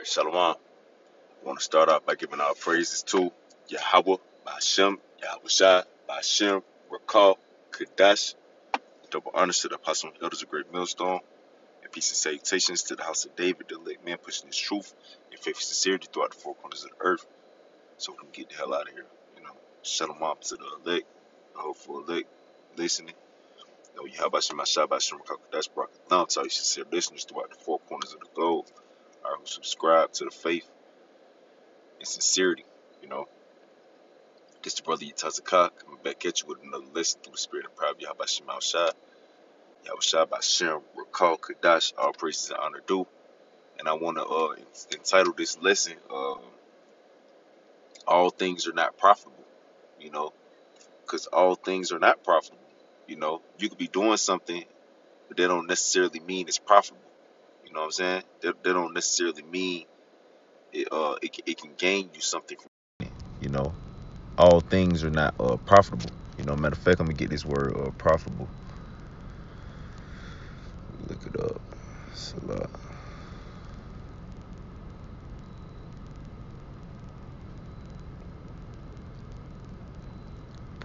Right, Shalom. I want to start off by giving our praises to Yahweh, Ba'ashem, Yahweh Shai, Ba'ashem, Rakal, Kadash. Double honors to the apostle and elders of Great Millstone, and peace and salutations to the house of David, the elect man pushing his truth and faith and sincerity throughout the four corners of the earth, so we can get the hell out of here. Shalom to the elect, the hopeful elect, listening. Yahweh Shai, Ba'ashem, Rakal, Kadash, Barak, to all you sincere listeners throughout the four corners of the globe, who subscribe to the faith and sincerity. You know, this the brother Yatazakah coming back at you with another lesson through the spirit and power of Yahweh Shai, Yahweh Shai, Ba'ashem, Rakal, Kadash, all praises and honor due. And I want to entitle this lesson, All Things Are Not Profitable, you know, because all things are not profitable. You know, you could be doing something, but that don't necessarily mean it's profitable. You know what I'm saying? That don't necessarily mean it can gain you something from it. You know, all things are not profitable. You know, matter of fact, I'm gonna get this word profitable. Look it up. Salah.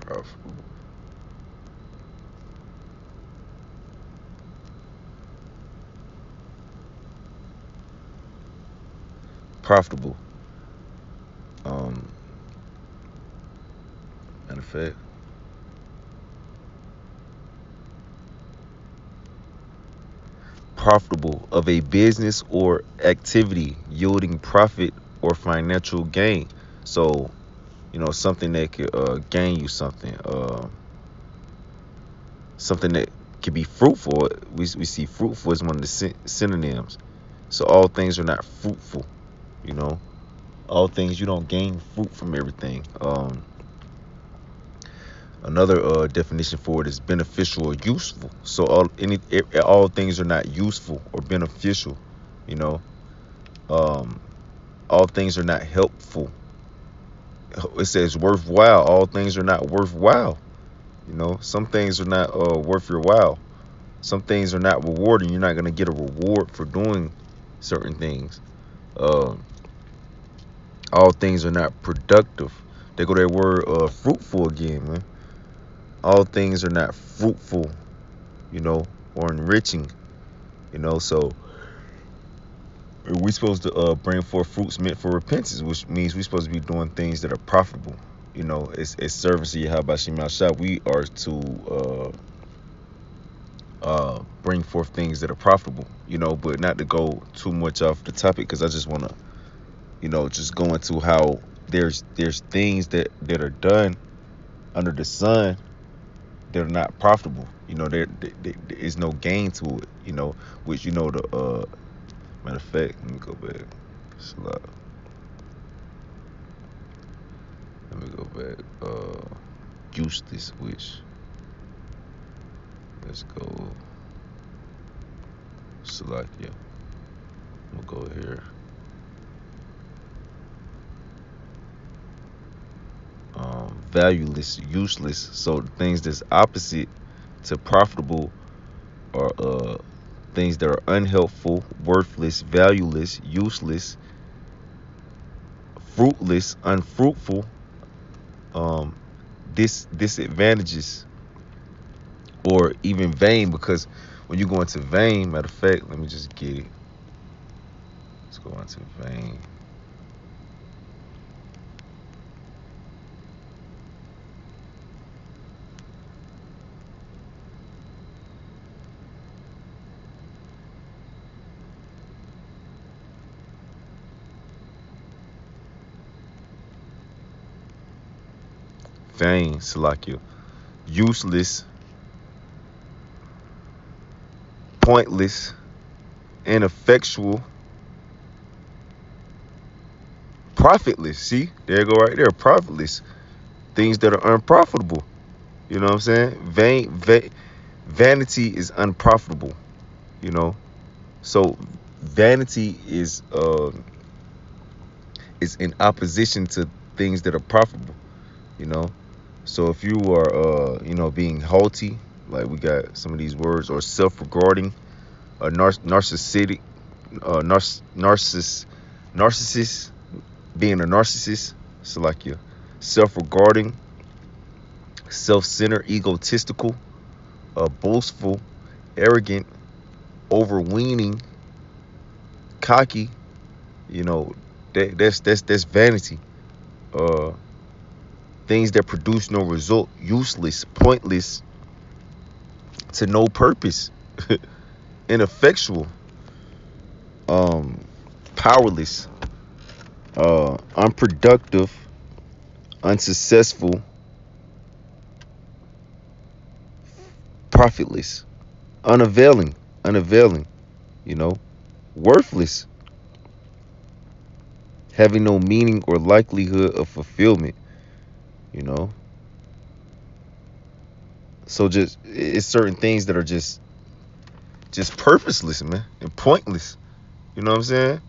Profitable. Profitable. Matter of fact, profitable of a business or activity yielding profit or financial gain. So, you know, something that could gain you something. Something that could be fruitful. We see fruitful as one of the synonyms. So all things are not fruitful. You know, all things, you don't gain fruit from everything. Another definition for it is beneficial or useful. So all things are not useful or beneficial. You know, all things are not helpful. It says worthwhile. All things are not worthwhile. You know, some things are not worth your while. Some things are not rewarding. You're not going to get a reward for doing certain things. All things are not productive. They go that word fruitful again, man. All things are not fruitful, you know, or enriching, you know. So we're supposed to bring forth fruits meant for repentance, which means we're supposed to be doing things that are profitable. You know, it's service to Yahweh Shai Shai. We are to bring forth things that are profitable, you know, but not to go too much off the topic, because I just want to, you know, just go into how there's things that are done under the sun that are not profitable. You know, there is no gain to it, you know, which, you know, the matter of fact, let me go back. Let me go back. Useless, which, let's go. Salakia. I'm gonna go here. Valueless, useless. So things that's opposite to profitable are things that are unhelpful, worthless, valueless, useless, fruitless, unfruitful, disadvantages, or even vain. Because when you go into vain, matter of fact, let me just get it. Let's go into vain. Vain, Salakia. Useless, pointless, ineffectual, profitless. See, there you go right there. Profitless. Things that are unprofitable. You know what I'm saying? Vanity is unprofitable. You know, so vanity is in opposition to things that are profitable. You know, so if you are you know, being haughty, like we got some of these words, or self-regarding, narcissistic, Narcissist, being a narcissist, Salakia. Self-regarding, self-centered, egotistical, boastful, arrogant, overweening, cocky. You know, that's vanity. Uh, Things that produce no result, useless, pointless, to no purpose, ineffectual, um, powerless, unproductive, unsuccessful, profitless, unavailing, you know, worthless, having no meaning or likelihood of fulfillment, you know. So just it's certain things that are just purposeless, man, and pointless. You know what I'm saying?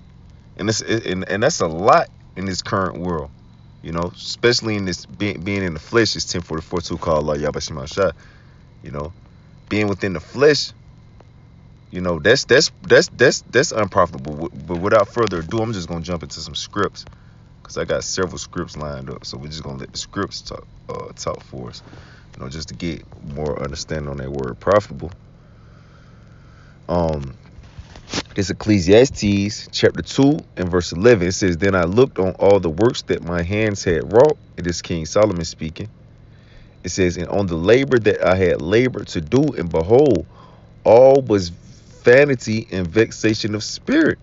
And that's a lot in this current world. You know, especially in this being in the flesh is 1044 called Allah Yabashima Shah. You know, being within the flesh, you know, that's unprofitable. But without further ado, I'm just gonna jump into some scripts because I got several scripts lined up. So we're just gonna let the scripts talk for us. You know, just to get more understanding on that word profitable. It's Ecclesiastes chapter 2 and verse 11. It says, "Then I looked on all the works that my hands had wrought." It is King Solomon speaking. It says, "And on the labor that I had labored to do, and behold, all was vanity and vexation of spirit,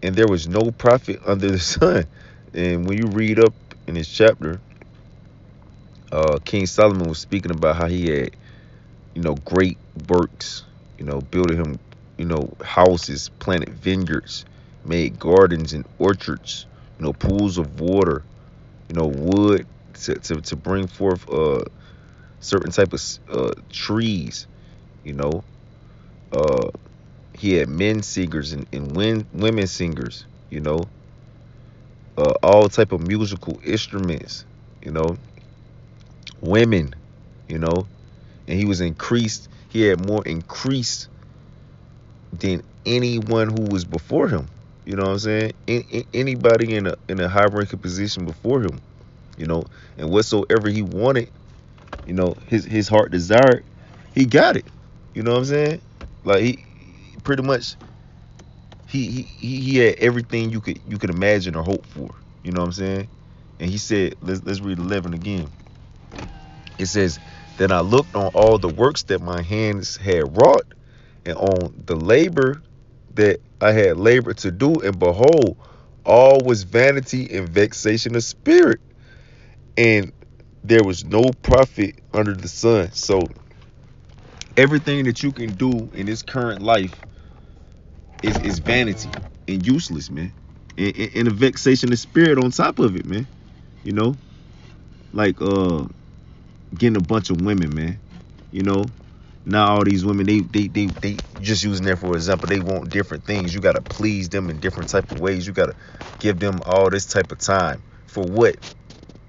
and there was no profit under the sun." And when you read up in this chapter, King Solomon was speaking about how he had, you know, great works, you know, building him, you know, houses, planted vineyards, made gardens and orchards, you know, pools of water, you know, wood to bring forth certain type of trees, you know. Uh, he had men singers and women singers, you know, all type of musical instruments, you know, women, you know, and he was increased. He had more increased than anyone who was before him. You know what I'm saying? Anybody in a high ranking position before him, you know, and whatsoever he wanted, you know, his heart desired, he got it. You know what I'm saying? Like he pretty much he had everything you could imagine or hope for. You know what I'm saying? And he said, let's read 11 again. It says, "Then I looked on all the works that my hands had wrought, and on the labor that I had labored to do, and behold, all was vanity and vexation of spirit, and there was no profit under the sun." So everything that you can do in this current life is vanity and useless, man. And a vexation of spirit on top of it, man. You know, like getting a bunch of women, man. You know, now all these women, they just using that for example, they want different things. You gotta please them in different type of ways. You gotta give them all this type of time for what?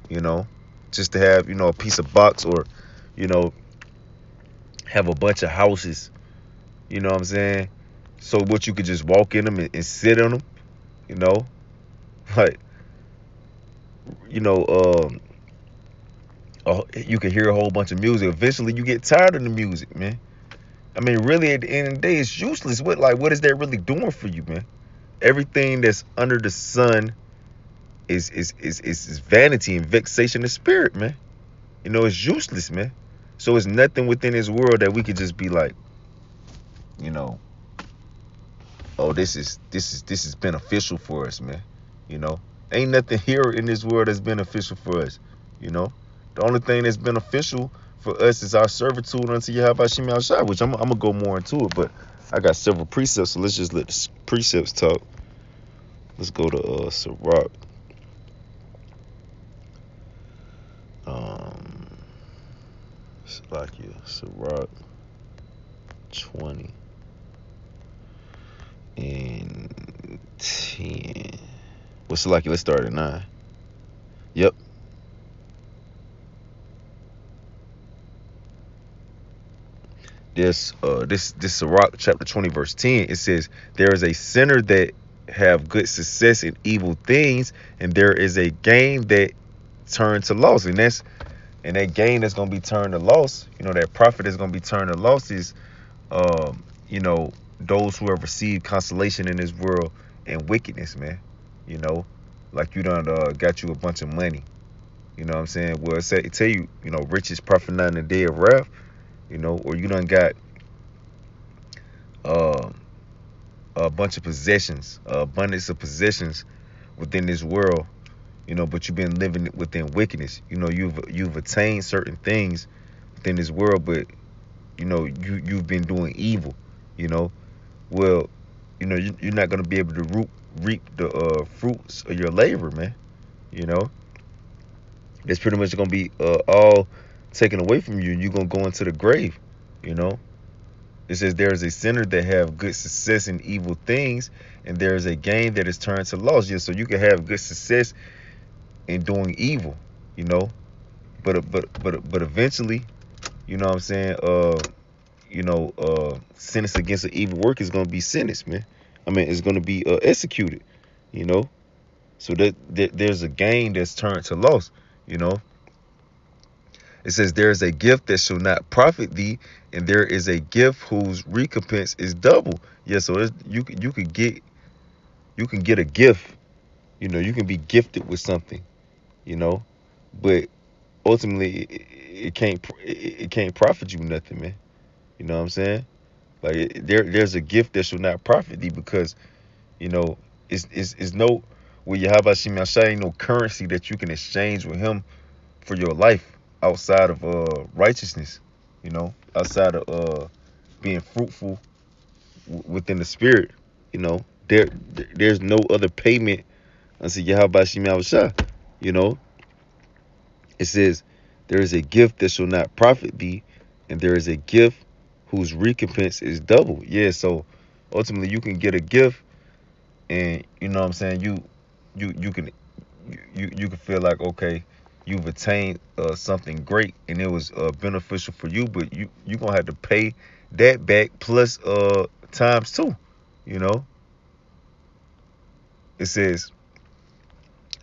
You know, just to have, you know, a piece of box, or, you know, have a bunch of houses. You know what I'm saying? So what, you could just walk in them and sit on them. You know, like, you know, you can hear a whole bunch of music. Eventually, you get tired of the music, man. I mean, really, at the end of the day, it's useless. What is that really doing for you, man? Everything that's under the sun is vanity and vexation of spirit, man. You know, it's useless, man. So it's nothing within this world that we could just be like, you know, oh, this is beneficial for us, man. You know, ain't nothing here in this world that's beneficial for us. You know, the only thing that's beneficial for us is our servitude unto Yahweh Shem Shai, which I'm gonna go more into it, but I got several precepts, so let's just let the precepts talk. Let's go to Sirach. Sirach 20 and 10. What's Salakia? Let's start at 9. Yep. This Sirach chapter 20 verse 10, it says, "There is a sinner that have good success in evil things, and there is a gain that turned to loss. And that gain that's gonna be turned to loss, that profit that's gonna be turned to loss is um, you know, those who have received consolation in this world and wickedness, man. You know, like you done got you a bunch of money. You know what I'm saying? Well, it tell you, riches profit not in the day of wrath. Or you done got uh, a bunch of possessions, abundance of possessions within this world. But you've been living within wickedness. You've attained certain things within this world, but you've been doing evil. You know, well, you're not gonna be able to reap the fruits of your labor, man. You know, it's pretty much gonna be all taken away from you, and you're gonna go into the grave. You know, it says there is a sinner that have good success in evil things, and there is a gain that is turned to loss. Yeah, so you can have good success in doing evil. You know, but eventually, you know what I'm saying? Sentence against an evil work is gonna be sentenced, man. I mean, it's gonna be executed. You know, so there's a gain that's turned to loss. You know, it says there is a gift that shall not profit thee, and there is a gift whose recompense is double. Yeah, so you can get a gift. You can be gifted with something. You know, but ultimately it can't profit you nothing, man. You know what I'm saying? Like there's a gift that shall not profit thee because you know it's no well Yahabashim Yashai ain't no currency that you can exchange with him for your life outside of righteousness, outside of being fruitful within the spirit, there's no other payment unto Yahabashim Yashai. You know, it says there is a gift that shall not profit thee, and there is a gift whose recompense is double. Yeah, so ultimately you can get a gift and you know what I'm saying, you can you can feel like okay, you've attained something great and it was beneficial for you, but you gonna have to pay that back plus times two. You know, it says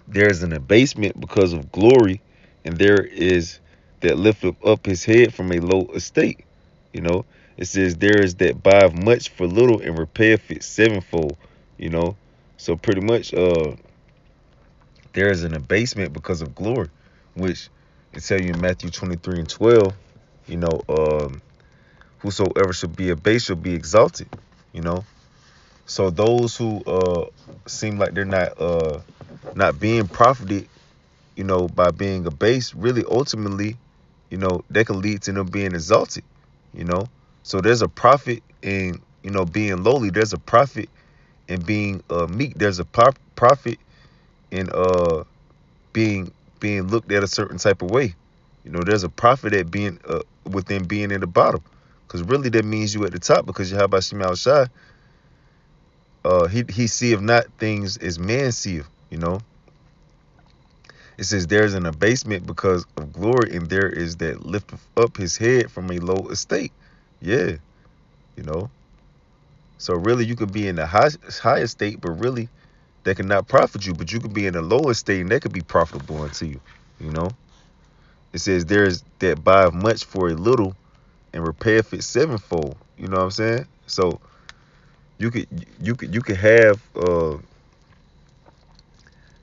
there is an abasement because of glory, and there is that lifteth up his head from a low estate. You know, it says there is that buyeth much for little and repayeth it sevenfold. You know, so pretty much there is an abasement because of glory, which it tell you in Matthew 23 and 12. You know, whosoever shall be abased shall be exalted. You know, so those who seem like they're not being profited, by being abased, really ultimately, that can lead to them being exalted, you know. So there's a profit in, being lowly. There's a profit in being meek. There's a profit in being looked at a certain type of way. There's a profit at being within being in the bottom. Because really that means you at the top because you have by Shemal Shai, he seeth not things as man seeth, It says there's an abasement because of glory, and there is that lift up his head from a low estate. Yeah, you know. So really, you could be in the high estate, but really, that cannot profit you. But you could be in a low estate, and that could be profitable unto you. You know. It says there's that buyeth much for a little, and repayeth it sevenfold. You know what I'm saying? So you could have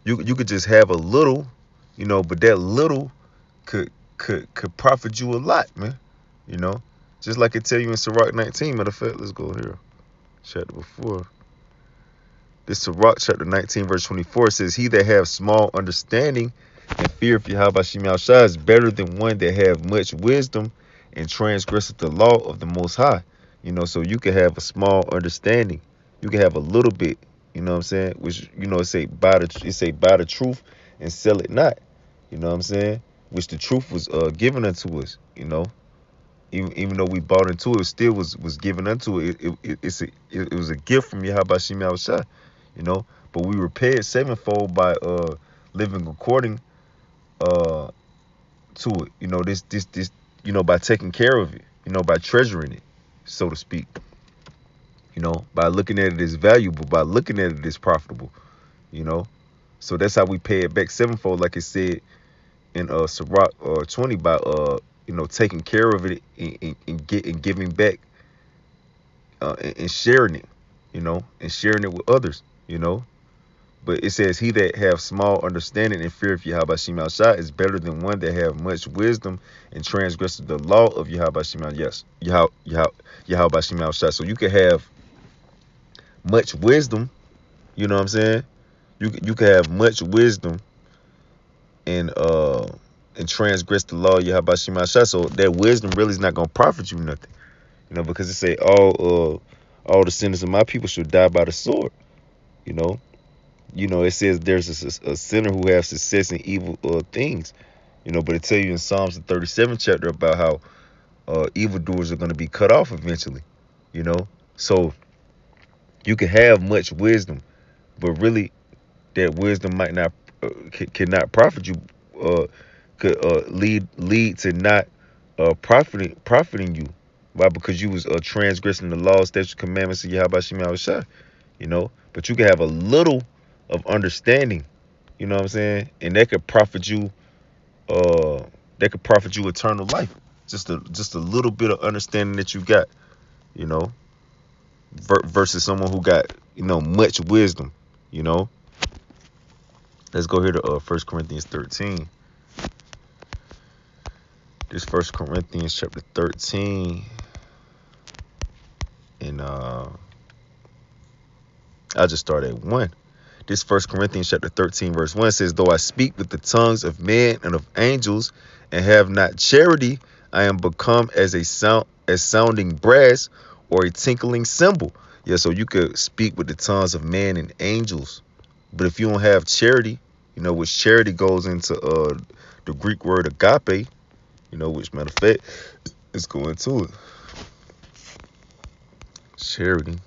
you could just have a little, but that little could profit you a lot, man. You know, just like it tell you in Sirach 19. Matter of fact, let's go here. Chapter before. This Sirach chapter 19, verse 24 says, "He that have small understanding and fear of Yahweh Shemel Shai is better than one that have much wisdom and transgresseth the law of the Most High." So you can have a small understanding. You can have a little bit. You know what I'm saying? Which it say buy the truth and sell it not. You know what I'm saying? Which the truth was given unto us. Even though we bought into it, still was given unto it. It was a gift from Yahweh Shemel Shai. But we repay it sevenfold by living according to it. This by taking care of it. By treasuring it, so to speak. by looking at it as valuable, by looking at it as profitable, you know. So that's how we pay it back sevenfold, like it said in Sirach 20, by taking care of it and giving back, and sharing it, and sharing it with others, But it says, he that have small understanding and fear of Yahweh Shema Shah is better than one that have much wisdom and transgresses the law of Yahweh Shema. Yes, Yahweh Shema Shah. So you can have much wisdom, you know what I'm saying? You can have much wisdom and transgress the law of Yahweh Shema Shah. So that wisdom really is not gonna profit you nothing, because it say all the sinners of my people should die by the sword, you know. It says there's a sinner who has success in evil things, but it tell you in Psalms the 37th chapter about how evildoers are going to be cut off eventually, you know. So you can have much wisdom, but really that wisdom might not cannot profit you, could lead to not profiting you. Why? Because you was transgressing the laws, statutes, commandments of Yahweh Shema Shah, But you can have a little of understanding, you know what I'm saying, and uh that could profit you eternal life. Just a little bit of understanding that you got, you know, versus someone who got much wisdom, you know. Let's go here to 1 Corinthians 13. This 1 Corinthians chapter 13, and I'll just start at 1. This 1 Corinthians chapter 13 verse 1 says, though I speak with the tongues of men and of angels and have not charity, I am become as sounding brass or a tinkling cymbal. Yeah, so you could speak with the tongues of men and angels, but if you don't have charity, which charity goes into the Greek word agape, which matter of fact, let's go into it. Charity.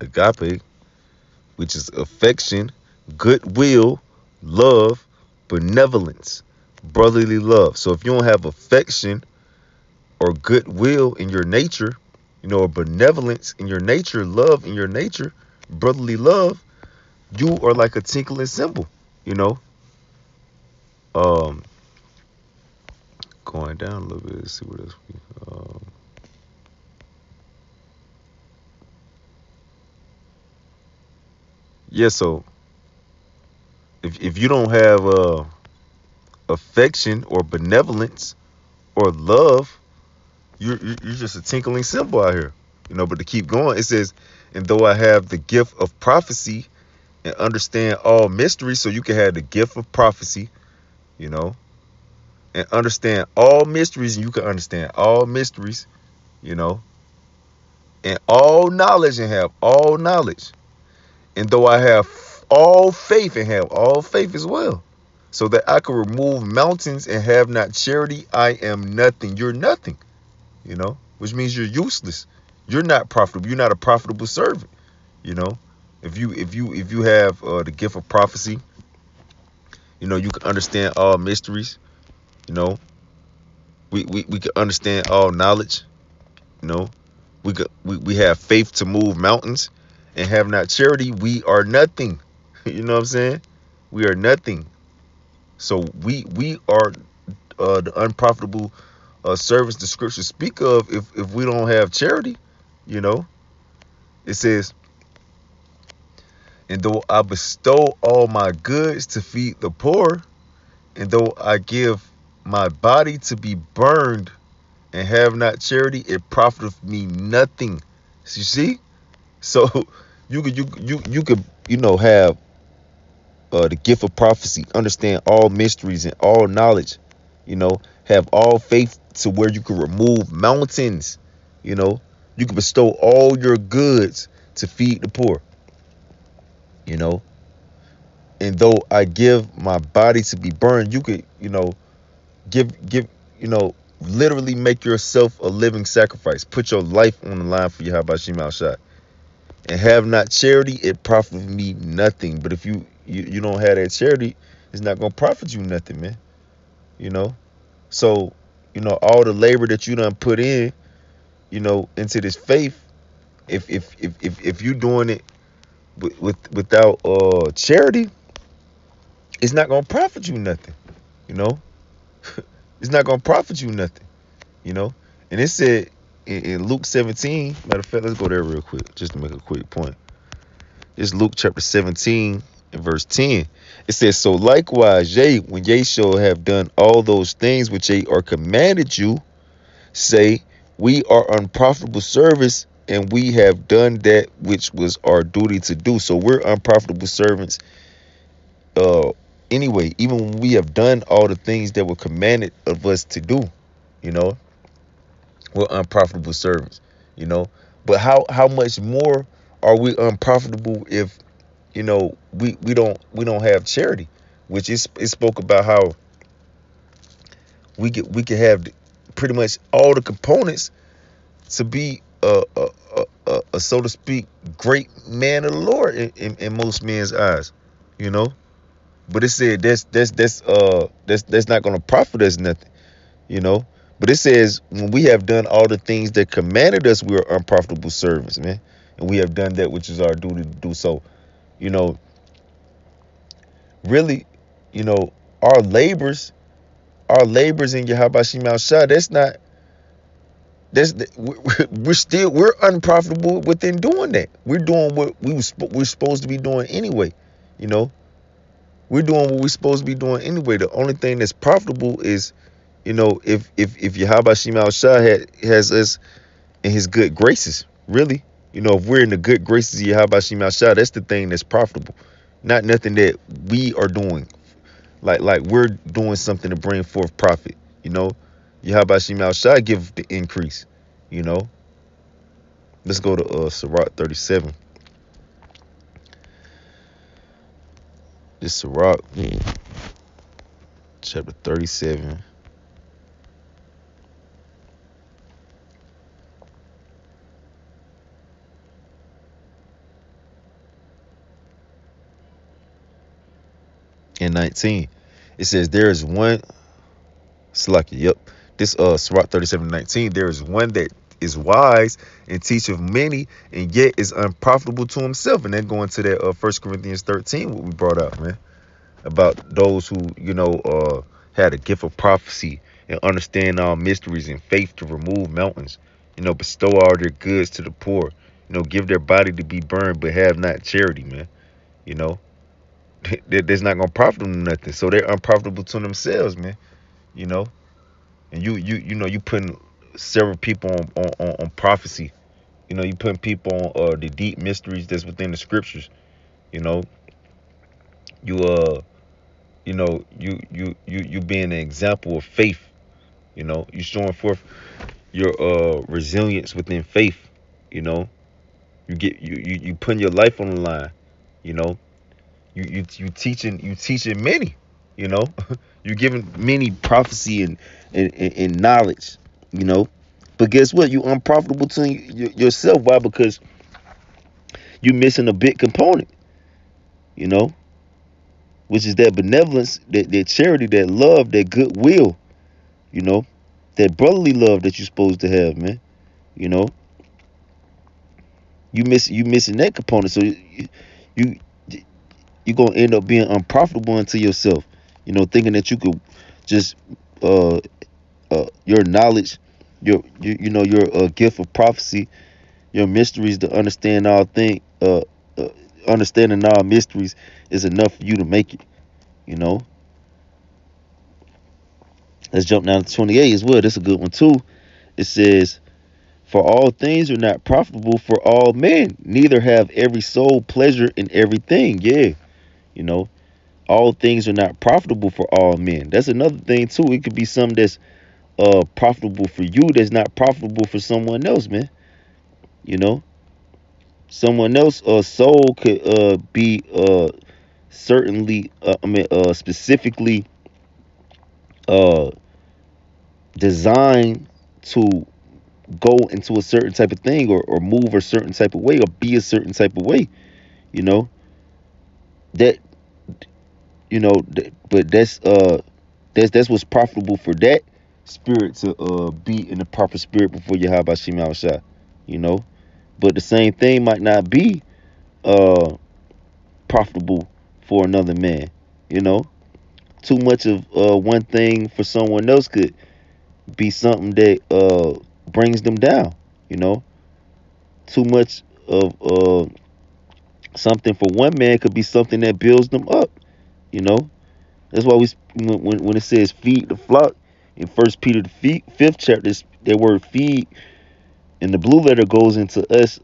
Agape, which is affection, goodwill, love, benevolence, brotherly love. So if you don't have affection or goodwill in your nature, or benevolence in your nature, love in your nature, brotherly love, you are like a tinkling cymbal, you know. Um, Going down a little bit, let's see what else yeah, so if you don't have affection or benevolence or love, you're just a tinkling cymbal out here, But to keep going, it says, and though I have the gift of prophecy and understand all mysteries, so you can have the gift of prophecy, and understand all mysteries, and you can understand all mysteries, you know, and all knowledge, and have all knowledge. And though I have all faith, and have all faith as well, so that I can remove mountains and have not charity, I am nothing. You're nothing, which means you're useless. You're not profitable. You're not a profitable servant, you know. If you have the gift of prophecy, you can understand all mysteries, you know. We can understand all knowledge, you know. We have faith to move mountains and have not charity, we are nothing. You know what I'm saying? We are nothing. So we are the unprofitable servants the scriptures speak of if we don't have charity, you know. It says, and though I bestow all my goods to feed the poor, and though I give my body to be burned and have not charity, it profiteth me nothing. So you see? So you could have the gift of prophecy, understand all mysteries and all knowledge, have all faith to where you can remove mountains, you know, you can bestow all your goods to feed the poor, you know, and though I give my body to be burned, you could, give, literally make yourself a living sacrifice, put your life on the line for Yahweh Shema Shah, and have not charity, it profits me nothing. But if you don't have that charity, it's not gonna profit you nothing, man. You know. So, all the labor that you done put in, into this faith, if you doing it without charity, it's not gonna profit you nothing. You know, it's not gonna profit you nothing. You know, and it said in Luke 17. Matter of fact, let's go there real quick just to make a quick point. It's Luke chapter 17 and verse 10. It says, "So likewise, ye, when ye shall have done all those things which ye are commanded you, say, we are unprofitable service, and we have done that which was our duty to do." So we're unprofitable servants. Anyway, even when we have done all the things that were commanded of us to do, you know, we're unprofitable servants. You know, but how much more are we unprofitable if we don't have charity, which is it spoke about how we could have pretty much all the components to be a so to speak great man of the Lord in most men's eyes, you know. But it said that's not gonna profit us nothing, you know. But it says when we have done all the things that commanded us, we are unprofitable servants, man, and we have done that which is our duty to do. So, you know, really, you know, our labors, our labors in Yahweh Shema Shah, that's not that's we're unprofitable within doing that. We're doing what we're supposed to be doing anyway. You know, we're doing what we're supposed to be doing anyway. The only thing that's profitable is, if Yahweh Shema Shah has us in His good graces. Really, if we're in the good graces of Yahweh Shema Shah, that's the thing that's profitable. Not nothing that we are doing. Like we're doing something to bring forth profit. Yahweh Shema Shah give the increase. You know. Let's go to Sirach 37. This Sirach, chapter 37. And 19. It says, there is one, Slaki, yep. This Sirach 37:19, there is one that is wise and teacheth many, and yet is unprofitable to himself. And then going to that 1 Corinthians 13, what we brought out, man, about those who, had a gift of prophecy and understand all mysteries and faith to remove mountains, bestow all their goods to the poor, give their body to be burned, but have not charity, man. You know, that's not gonna profit them nothing. So they're unprofitable to themselves, man. You know, and you putting several people on prophecy. You putting people on the deep mysteries that's within the scriptures. You know, you you being an example of faith. You showing forth your resilience within faith. You know, you putting your life on the line. You know, you teaching many. You know, you're giving many prophecy and knowledge. You know, but guess what? You unprofitable to yourself. Why? Because you missing a big component. You know, which is that benevolence, that charity, that love, that goodwill. You know, that brotherly love that you're supposed to have, man. You know, you missing that component. So you you're gonna end up being unprofitable unto yourself. Thinking that you could just your knowledge, your gift of prophecy, your mysteries to understand all things, understanding all mysteries is enough for you to make it. You know. Let's jump down to 28 as well. That's a good one too. It says, "For all things are not profitable for all men, neither have every soul pleasure in everything." Yeah, you know, all things are not profitable for all men. That's another thing too. It could be something that's profitable for you that's not profitable for someone else, man. You know, someone else soul could be certainly specifically uh designed to go into a certain type of thing, or move a certain type of way, or be a certain type of way. You know that but that's what's profitable for that. spirit to be in the proper spirit before you have Bashim Al Shah, you know. But the same thing might not be uh profitable for another man, you know. Too much of one thing for someone else could be something that brings them down, you know. Too much of something for one man could be something that builds them up, you know. That's why when it says feed the flock in First Peter the fifth chapter, that word feed and the blue letter goes into us